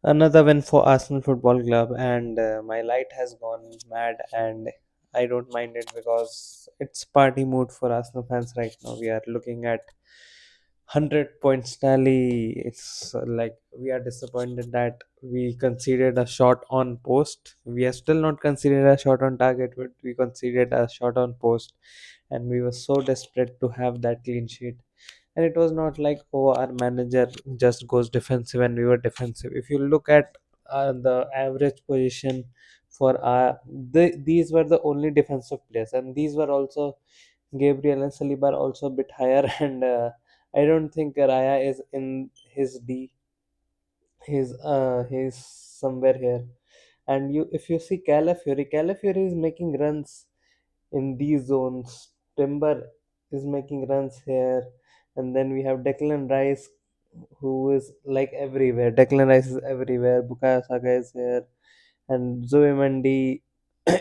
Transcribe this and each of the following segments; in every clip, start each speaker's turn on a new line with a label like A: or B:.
A: Another win for Arsenal Football Club, and my light has gone mad, and I don't mind it because it's party mood for Arsenal fans right now. We are looking at 100 points tally. It's like we are disappointed that we conceded a shot on post. We are still not conceded a shot on target, but we conceded a shot on post, and we were so desperate to have that clean sheet. And it was not like, oh, our manager just goes defensive and we were defensive. If you look at the average position for these were the only defensive players, and these were also Gabriel and Saliba are also a bit higher. And I don't think Raya is in his D. He's somewhere here. And you, if you see Calafiori is making runs in these zones. Timber is making runs here, and then we have Declan Rice, who is like everywhere. Declan Rice is everywhere. Bukayo Saka is here, and Zoe Mendy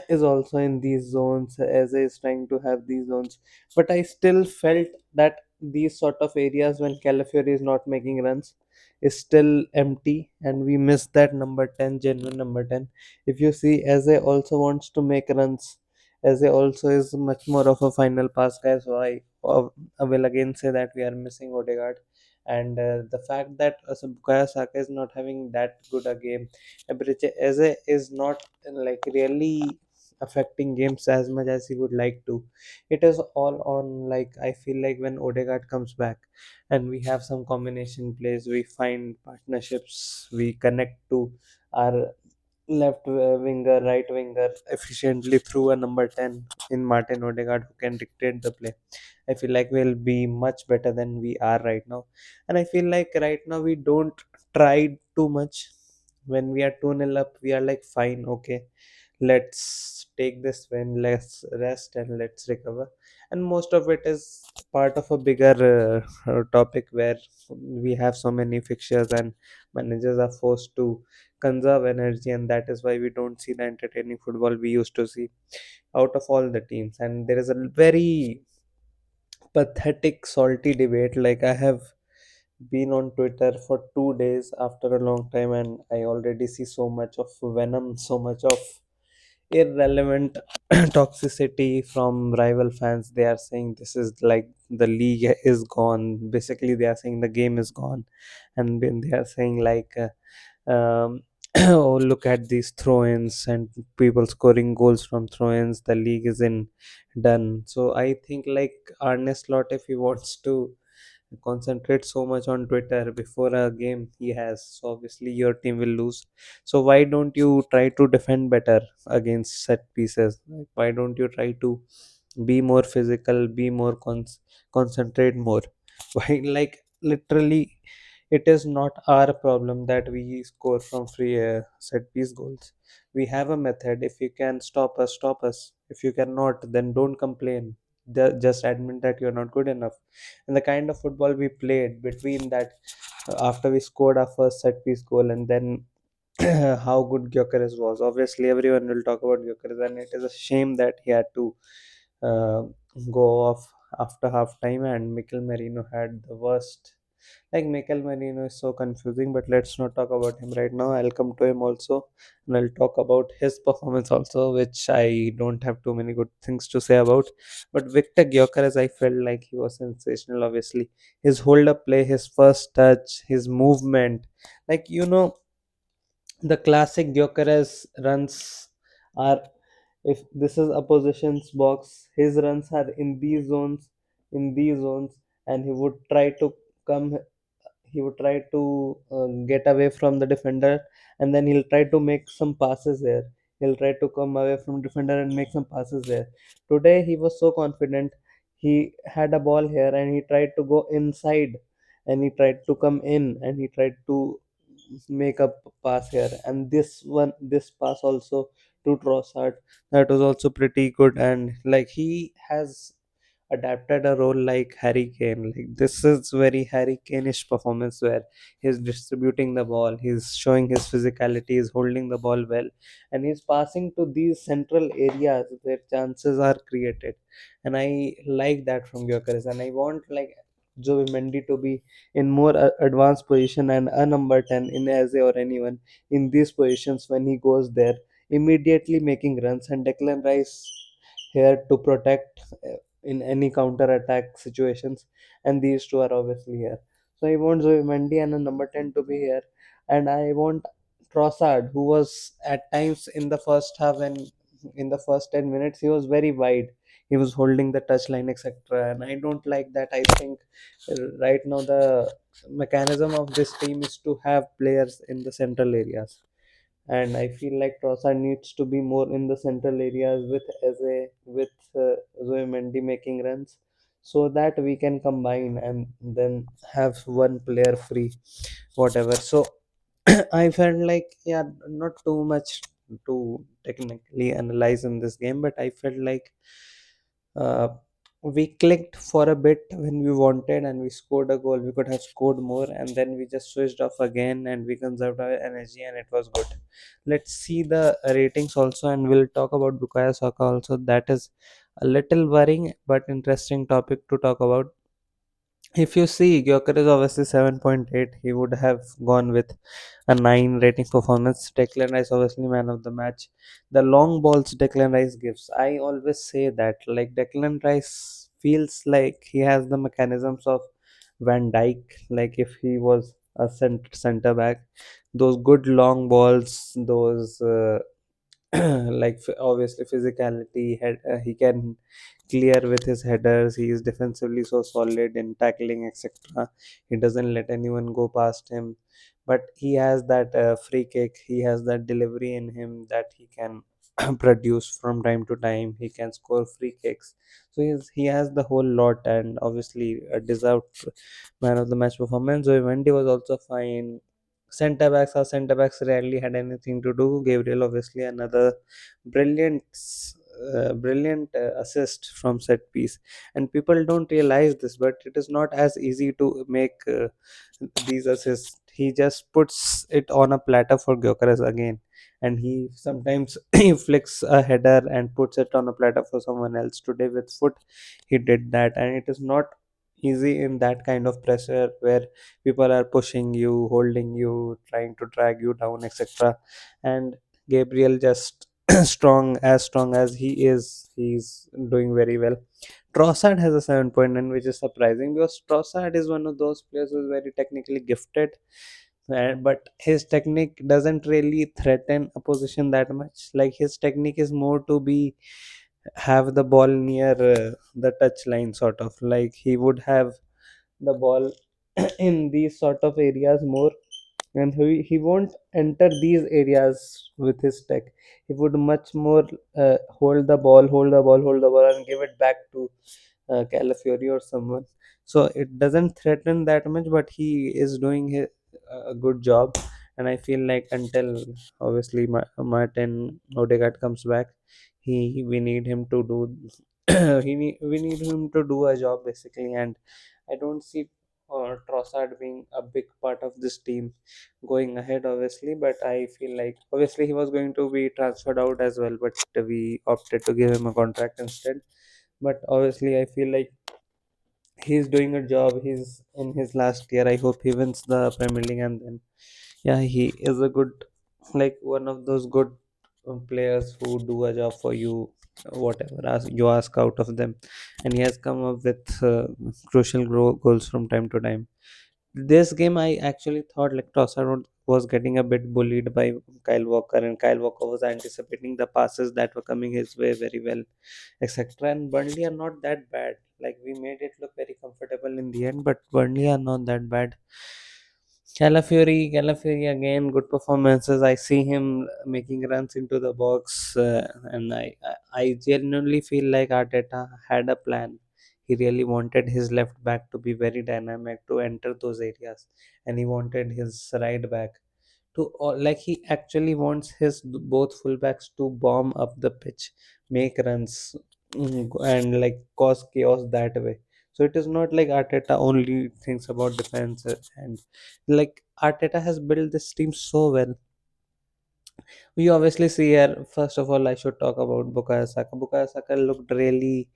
A: is also in these zones. As is trying to have these zones, but I still felt that these sort of areas when Calafiori is not making runs is still empty, and we miss that number 10, genuine number 10. If you see, Eze also wants to make runs. Eze also is much more of a final pass guy, so I will again say that we are missing Odegaard. And the fact that Bukayo Saka is not having that good a game, Eberechi Eze is not like really affecting games as much as he would like to. It is all on, like, I feel like when Odegaard comes back and we have some combination plays, we find partnerships, we connect to our left winger, right winger efficiently through a number 10 in Martin Odegaard who can dictate the play. I feel like we'll be much better than we are right now. And I feel like right now we don't try too much. When we are 2-0 up, we are like, fine, okay, let's take this win, let's rest and let's recover. And most of it is part of a bigger topic where we have so many fixtures and managers are forced to conserve energy, and that is why we don't see the entertaining football we used to see out of all the teams. And there is a very pathetic salty debate. Like, I have been on Twitter for 2 days after a long time, and I already see so much of venom, so much of irrelevant toxicity from rival fans. They are saying this is like the league is gone. Basically, they are saying the game is gone, and then they are saying like, oh, look at these throw-ins and people scoring goals from throw-ins. The league is in done. So I think like Arne Slot, if he wants to concentrate so much on Twitter before a game he has, so obviously your team will lose. So why don't you try to defend better against set pieces? Like, why don't you try to be more physical, be more concentrate more? Why, like, literally, it is not our problem that we score from free set piece goals. We have a method. If you can stop us, stop us. If you cannot, then don't complain. Just admit that you're not good enough. And the kind of football we played between that, after we scored our first set piece goal, and then how good Gyokeres was. Obviously, everyone will talk about Gyokeres, and it is a shame that he had to uh, go off after half time, and Mikel Merino had the worst. Like, Mikel Merino is so confusing, but let's not talk about him right now. I'll come to him also, and I'll talk about his performance also, which I don't have too many good things to say about. But Victor Gyokeres, I felt like he was sensational. Obviously, his hold up play, his first touch, his movement, like, the classic Gyokeres runs are, if this is opposition's box, his runs are in these zones, and come he would try to get away from the defender, and then he'll try to make some passes there. He'll try to come away from defender and make some passes there. Today he was so confident. He had a ball here and he tried to go inside, and he tried to come in, and he tried to make a pass here. And this pass also to Trossard, that was also pretty good. And like, he has adapted a role like Harry Kane. Like, this is very Harry Kane-ish performance where he's distributing the ball, he's showing his physicality, he's holding the ball well, and he's passing to these central areas where chances are created. And I like that from Gyökeres, and I want, like, Zubimendi to be in more advanced position and a number 10 in Eze or anyone in these positions when he goes there, immediately making runs, and Declan Rice here to protect in any counter attack situations, and these two are obviously here. So I want Zubimendi and a number 10 to be here, and I want Trossard, who was at times in the first half and in the first 10 minutes, he was very wide. He was holding the touchline, etc. And I don't like that. I think right now the mechanism of this team is to have players in the central areas. And I feel like Trossard needs to be more in the central areas with Zoe Mendy making runs, so that we can combine and then have one player free, whatever. So I felt like, yeah, not too much to technically analyze in this game, but I felt like uh, we clicked for a bit when we wanted and we scored a goal. We could have scored more, and then we just switched off again and we conserved our energy, and it was good. Let's see the ratings also, and we'll talk about Bukayo Saka also. That is a little worrying but interesting topic to talk about. If you see, Gyokeres is obviously 7.8. He would have gone with a 9 rating performance. Declan Rice, obviously, man of the match. The long balls Declan Rice gives, I always say that. Like, Declan Rice feels like he has the mechanisms of Van Dijk. Like, if he was a center back, those good long balls, those. Like obviously physicality he can clear with his headers. He is defensively so solid in tackling, etc. He doesn't let anyone go past him, but he has that free kick, he has that delivery in him that he can produce from time to time. He can score free kicks, so he has the whole lot, and obviously a deserved man of the match performance. So Mendy was also fine. Centre backs rarely had anything to do. Gabriel, obviously, another brilliant, brilliant assist from set piece, and people don't realize this, but it is not as easy to make these assists. He just puts it on a platter for Gyökeres again, and he sometimes he flicks a header and puts it on a platter for someone else. Today with foot, he did that, and it is not easy in that kind of pressure where people are pushing you, holding you, trying to drag you down, etc. And Gabriel just strong as he is, he's doing very well. Trossard has a 7.9, which is surprising because Trossard is one of those players who is very technically gifted, but his technique doesn't really threaten opposition that much. Like, his technique is more to be have the ball near the touch line, sort of like he would have the ball in these sort of areas more, and he won't enter these areas with his tech. He would much more hold the ball and give it back to Calafiori or someone. So it doesn't threaten that much, but he is doing a good job. And I feel like until obviously Martin Odegaard comes back, we need him to do we need him to do a job basically. And I don't see Trossard being a big part of this team going ahead, obviously. But I feel like obviously he was going to be transferred out as well, but we opted to give him a contract instead. But obviously, I feel like he's doing a job. He's in his last year. I hope he wins the Premier League, and then yeah, he is a good, like one of those good players who do a job for you, whatever you ask out of them, and he has come up with crucial goals from time to time. This game, I actually thought like Trossard was getting a bit bullied by Kyle Walker, and Kyle Walker was anticipating the passes that were coming his way very well, etc. And Burnley are not that bad. Like, we made it look very comfortable in the end, but Burnley are not that bad. Calafiori again, good performances. I see him making runs into the box, and I genuinely feel like Arteta had a plan. He really wanted his left back to be very dynamic to enter those areas, and he wanted his right back to like he actually wants his both fullbacks to bomb up the pitch, make runs, and like cause chaos that way. So it is not like Arteta only thinks about defense, and like Arteta has built this team so well. We obviously see here, first of all, I should talk about Bukayo Saka. Bukayo Saka looked really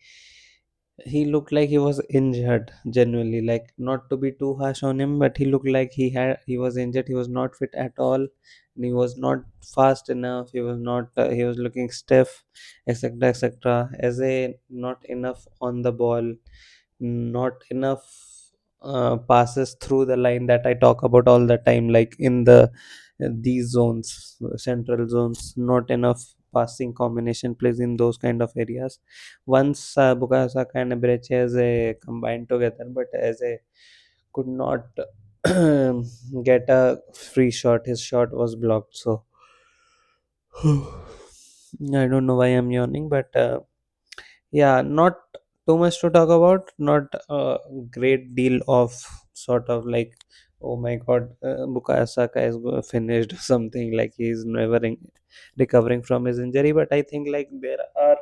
A: He looked like he was injured genuinely, like not to be too harsh on him, but he looked like he was injured. He was not fit at all, and he was not fast enough. He was not he was looking stiff, etc., etc. As a not enough on the ball, not enough passes through the line that I talk about all the time, like in these zones, central zones, not enough passing combination plays in those kind of areas. Once Bukayo Saka and Breche as a combined together, but as a could not get a free shot. His shot was blocked. So I don't know why I'm yawning, but yeah, not too much to talk about. Not a great deal of sort of like, oh my god, Bukayo Saka is finished or something, like he's never recovering from his injury. But I think like there are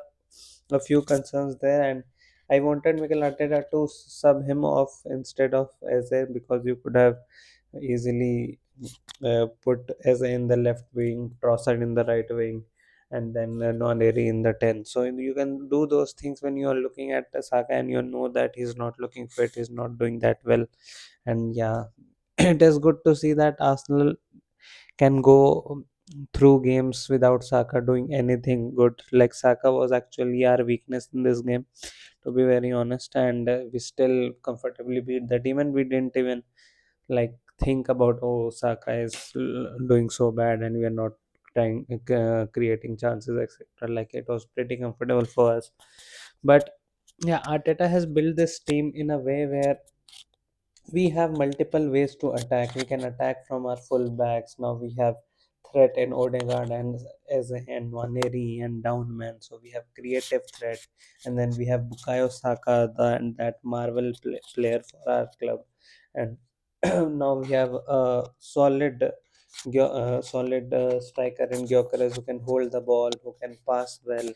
A: a few concerns there, and I wanted Mikel Arteta to sub him off instead of Eze, because you could have easily put Eze in the left wing, Trossard in the right wing, and then Nwaneri in the 10. So you can do those things when you are looking at Saka and you know that he's not looking fit, he's not doing that well. And yeah, it is good to see that Arsenal can go through games without Saka doing anything good. Like Saka was actually our weakness in this game, to be very honest, and we still comfortably beat the team, and we didn't even like think about, oh, Saka is doing so bad and we are not trying creating chances, etc. Like it was pretty comfortable for us. But yeah, Arteta has built this team in a way where we have multiple ways to attack. We can attack from our full backs. Now we have threat in Odegaard and and Waneri and Downman. So we have creative threat, and then we have Bukayo Saka, and that marvel player for our club, and now we have a solid striker in Gyokeres who can hold the ball, who can pass well,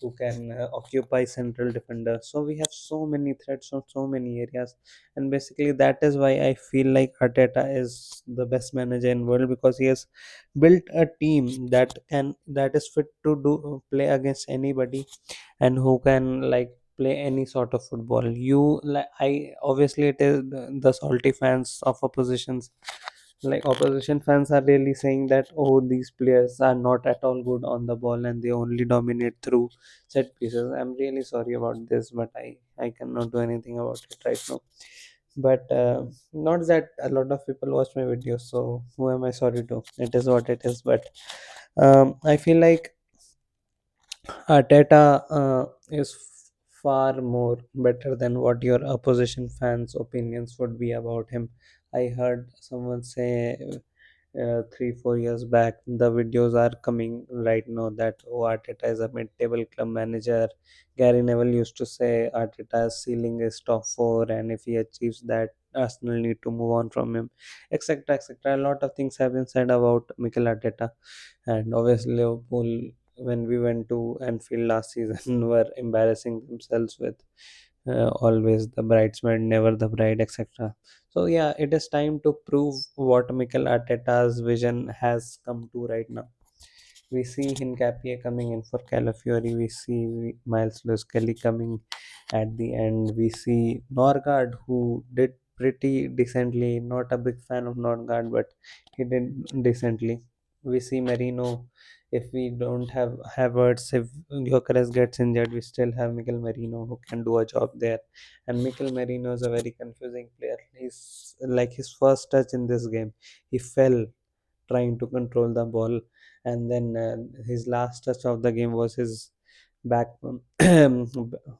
A: who can occupy central defender. So we have so many threats on so many areas, and basically that is why I feel like Arteta is the best manager in world, because he has built a team that is fit to do play against anybody, and who can like play any sort of football. You like I obviously it is the salty fans of oppositions, like opposition fans are really saying that, oh, these players are not at all good on the ball and they only dominate through set pieces. I'm really sorry about this, but I cannot do anything about it right now. But not that a lot of people watch my videos, so who am I sorry to? It is what it is. But I feel like Arteta is far more better than what your opposition fans' opinions would be about him. I heard someone say 3 4 years back, the videos are coming right now that, oh, Arteta is a mid-table club manager. Gary Neville used to say Arteta's ceiling is top four, and if he achieves that, Arsenal need to move on from him, etc., etc. A lot of things have been said about Mikel Arteta, and obviously Liverpool, when we went to Anfield last season, were embarrassing themselves with always the bridesmaid, never the bride, etc. So yeah, it is time to prove what Mikel Arteta's vision has come to right now. We see Hincapie coming in for Calafiori. We see Miles Lewis Kelly coming at the end. We see Norgard, who did pretty decently. Not a big fan of Norgard, but he did decently. We see Merino. If we don't have Havertz, if Gyökeres gets injured, we still have Mikel Merino who can do a job there. And Mikel Merino is a very confusing player. He's like his first touch in this game, he fell trying to control the ball, and then his last touch of the game was his back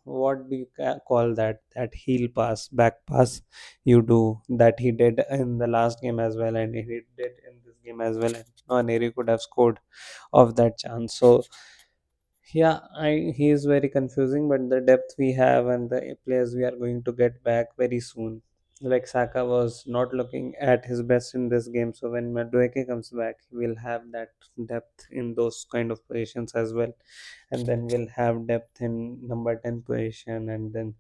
A: what do you call that heel pass, back pass you do, that he did in the last game as well, and he did in this game as well, and Neri could have scored of that chance. So yeah, he is very confusing, but the depth we have and the players we are going to get back very soon. Like Saka was not looking at his best in this game, so when Madueke comes back, we'll have that depth in those kind of positions as well, and then we'll have depth in number 10 position, and then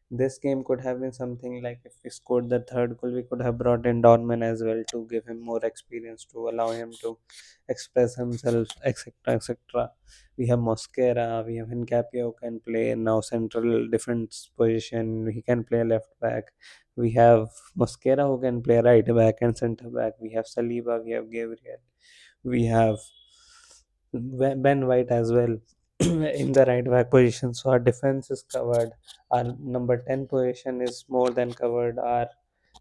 A: This game could have been something like, if we scored the third goal, we could have brought in Dorman as well to give him more experience, to allow him to express himself, etc. etc. We have Mosquera, we have Hincapie who can play now central defense position. He can play left back. We have Mosquera who can play right back and center back. We have Saliba, we have Gabriel, we have Ben White as well in the right back position. So our defense is covered. Our number 10 position is more than covered. Our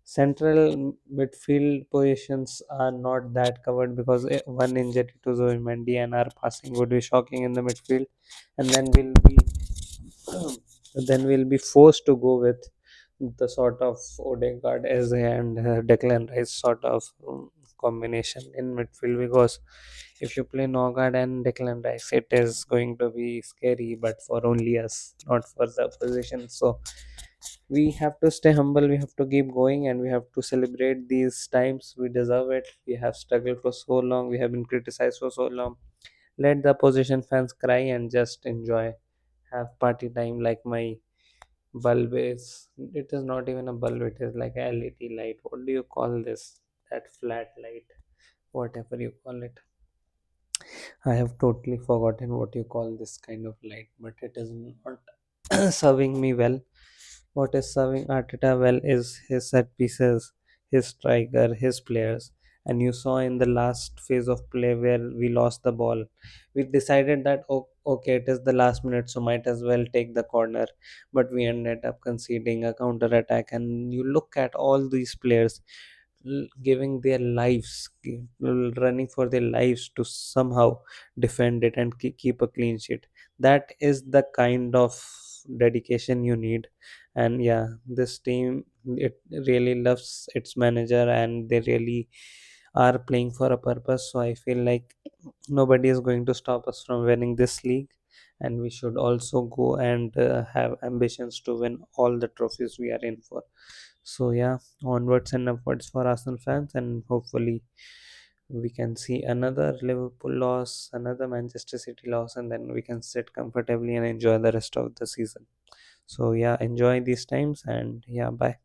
A: central midfield positions are not that covered because one injury to Zoe and our passing would be shocking in the midfield. And then we'll be forced to go with the sort of Odegaard as and Declan Rice sort of combination in midfield, because if you play Nogard and Declan Rice, it is going to be scary, but for only us, not for the opposition. So we have to stay humble, we have to keep going, and we have to celebrate these times. We deserve it. We have struggled for so long, we have been criticized for so long. Let the opposition fans cry and just enjoy. Have party time like my bulb is. It is not even a bulb, it is like a LED light. What do you call this? That flat light, whatever you call it. I have totally forgotten what you call this kind of light, but it is not serving me well. What is serving Arteta well is his set pieces, his striker, his players. And you saw in the last phase of play where we lost the ball, we decided that, oh, okay, it is the last minute, so might as well take the corner. But we ended up conceding a counter attack. And you look at all these players giving their lives, running for their lives to somehow defend it and keep a clean sheet. That is the kind of dedication you need. And yeah, this team, it really loves its manager, and they really are playing for a purpose. So I feel like nobody is going to stop us from winning this league, and we should also go and have ambitions to win all the trophies we are in for. So yeah, onwards and upwards for Arsenal fans, and hopefully we can see another Liverpool loss, another Manchester City loss, and then we can sit comfortably and enjoy the rest of the season. So yeah, enjoy these times, and yeah, bye.